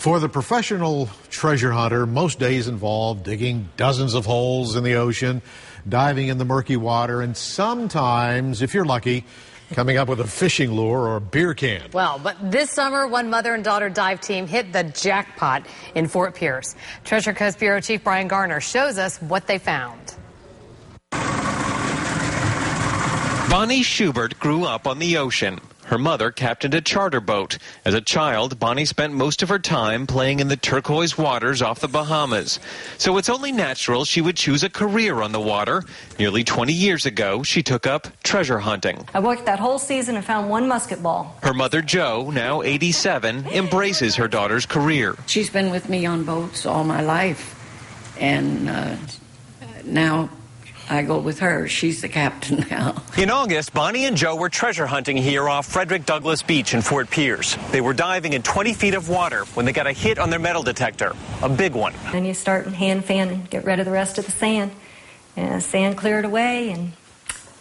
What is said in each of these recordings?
For the professional treasure hunter, most days involve digging dozens of holes in the ocean, diving in the murky water, and sometimes, if you're lucky, coming up with a fishing lure or a beer can. Well, but this summer, one mother and daughter dive team hit the jackpot in Fort Pierce. Treasure Coast Bureau Chief Brian Garner shows us what they found. Bonnie Schubert grew up on the ocean. Her mother captained a charter boat. As a child, Bonnie spent most of her time playing in the turquoise waters off the Bahamas. So it's only natural she would choose a career on the water. Nearly 20 years ago, she took up treasure hunting. I worked that whole season and found one musket ball. Her mother, Jo, now 87, embraces her daughter's career. She's been with me on boats all my life, and now I go with her. She's the captain now. In August, Bonnie and Jo were treasure hunting here off Frederick Douglass Beach in Fort Pierce. They were diving in 20 feet of water when they got a hit on their metal detector, a big one. Then you start hand fanning, get rid of the rest of the sand. And the sand cleared away, and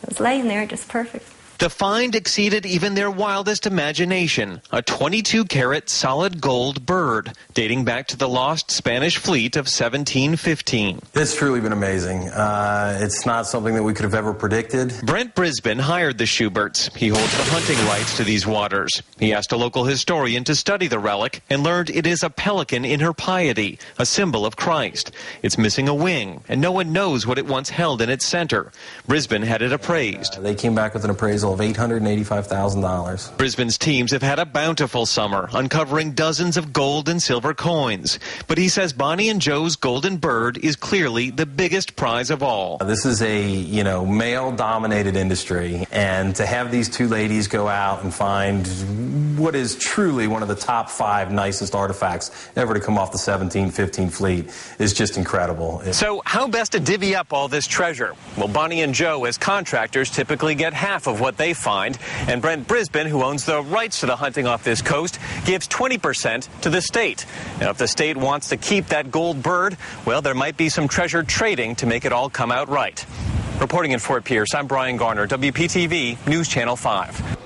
it was laying there just perfect. The find exceeded even their wildest imagination, a 22-carat solid gold bird dating back to the lost Spanish fleet of 1715. It's truly been amazing. It's not something that we could have ever predicted. Brent Brisbane hired the Schuberts. He holds the hunting rights to these waters. He asked a local historian to study the relic and learned it is a pelican in her piety, a symbol of Christ. It's missing a wing, and no one knows what it once held in its center. Brisbane had it appraised. They came back with an appraisal of $885,000. Brisbane's teams have had a bountiful summer, uncovering dozens of gold and silver coins. But he says Bonnie and Jo's golden bird is clearly the biggest prize of all. This is a, male-dominated industry, and to have these two ladies go out and find what is truly one of the top 5 nicest artifacts ever to come off the 1715 fleet is just incredible. So how best to divvy up all this treasure? Well, Bonnie and Jo, as contractors, typically get half of what they find, and Brent Brisbane, who owns the rights to the hunting off this coast, gives 20% to the state. Now, if the state wants to keep that gold bird, well, there might be some treasure trading to make it all come out right. Reporting in Fort Pierce, I'm Brian Garner, WPTV News Channel 5.